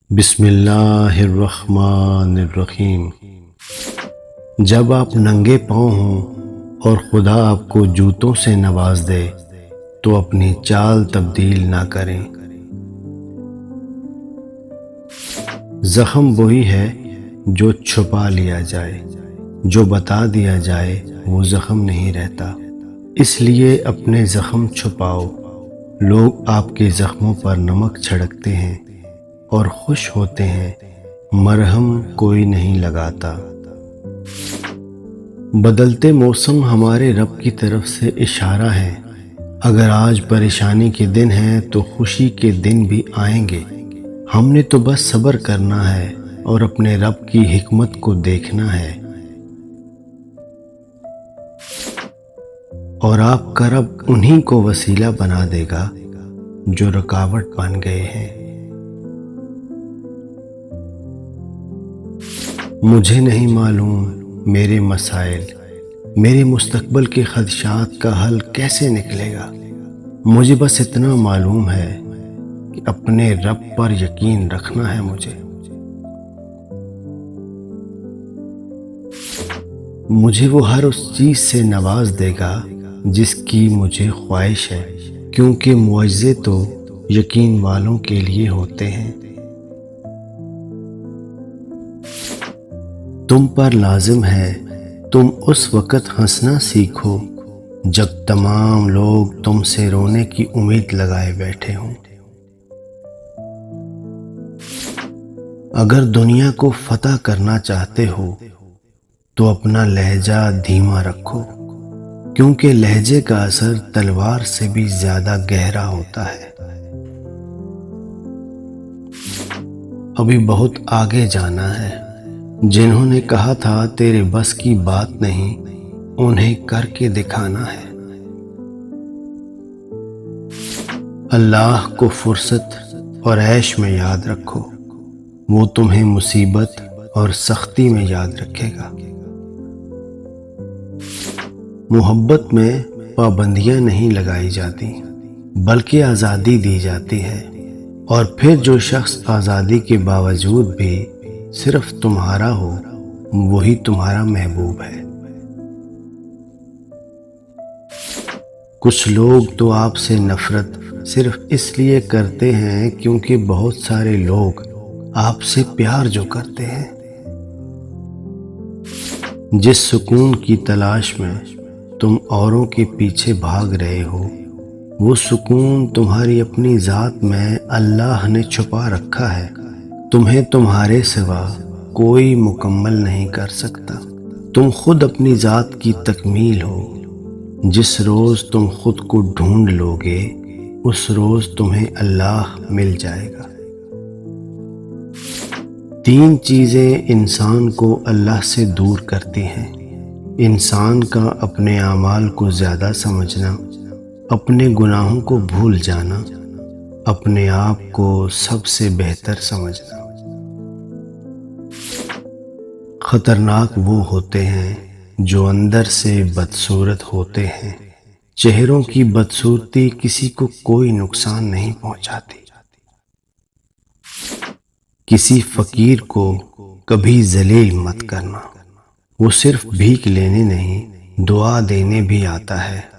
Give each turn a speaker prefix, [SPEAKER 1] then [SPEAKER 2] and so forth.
[SPEAKER 1] بسم اللہ الرحمن الرحیم۔ جب آپ ننگے پاؤں ہوں اور خدا آپ کو جوتوں سے نواز دے تو اپنی چال تبدیل نہ کریں۔ زخم وہی ہے جو چھپا لیا جائے، جو بتا دیا جائے وہ زخم نہیں رہتا، اس لیے اپنے زخم چھپاؤ۔ لوگ آپ کے زخموں پر نمک چھڑکتے ہیں اور خوش ہوتے ہیں، مرہم کوئی نہیں لگاتا۔ بدلتے موسم ہمارے رب کی طرف سے اشارہ ہے۔ اگر آج پریشانی کے دن ہیں تو خوشی کے دن بھی آئیں گے۔ ہم نے تو بس صبر کرنا ہے اور اپنے رب کی حکمت کو دیکھنا ہے۔ اور آپ کا رب انہی کو وسیلہ بنا دے گا جو رکاوٹ بن گئے ہیں۔ مجھے نہیں معلوم میرے مسائل، میرے مستقبل کے خدشات کا حل کیسے نکلے گا۔ مجھے بس اتنا معلوم ہے کہ اپنے رب پر یقین رکھنا ہے مجھے۔ مجھے وہ ہر اس چیز سے نواز دے گا جس کی مجھے خواہش ہے، کیونکہ معجزے تو یقین والوں کے لیے ہوتے ہیں۔ تم پر لازم ہے تم اس وقت ہنسنا سیکھو جب تمام لوگ تم سے رونے کی امید لگائے بیٹھے ہوں۔ اگر دنیا کو فتح کرنا چاہتے ہو تو اپنا لہجہ دھیما رکھو، کیونکہ لہجے کا اثر تلوار سے بھی زیادہ گہرا ہوتا ہے۔ ابھی بہت آگے جانا ہے۔ جنہوں نے کہا تھا تیرے بس کی بات نہیں، انہیں کر کے دکھانا ہے۔ اللہ کو فرصت اور عیش میں یاد رکھو، وہ تمہیں مصیبت اور سختی میں یاد رکھے گا۔ محبت میں پابندیاں نہیں لگائی جاتی بلکہ آزادی دی جاتی ہے، اور پھر جو شخص آزادی کے باوجود بھی صرف تمہارا ہو وہی تمہارا محبوب ہے۔ کچھ لوگ تو آپ سے نفرت صرف اس لیے کرتے ہیں کیونکہ بہت سارے لوگ آپ سے پیار جو کرتے ہیں۔ جس سکون کی تلاش میں تم اوروں کے پیچھے بھاگ رہے ہو، وہ سکون تمہاری اپنی ذات میں اللہ نے چھپا رکھا ہے۔ تمہیں تمہارے سوا کوئی مکمل نہیں کر سکتا۔ تم خود اپنی ذات کی تکمیل ہو۔ جس روز تم خود کو ڈھونڈ لو گے اس روز تمہیں اللہ مل جائے گا۔ تین چیزیں انسان کو اللہ سے دور کرتی ہیں: انسان کا اپنے اعمال کو زیادہ سمجھنا، اپنے گناہوں کو بھول جانا، اپنے آپ کو سب سے بہتر سمجھنا۔ خطرناک وہ ہوتے ہیں جو اندر سے بدصورت ہوتے ہیں۔ چہروں کی بدصورتی کسی کو کوئی نقصان نہیں پہنچاتی۔ کسی فقیر کو کبھی ذلیل مت کرنا، وہ صرف بھیک لینے نہیں دعا دینے بھی آتا ہے۔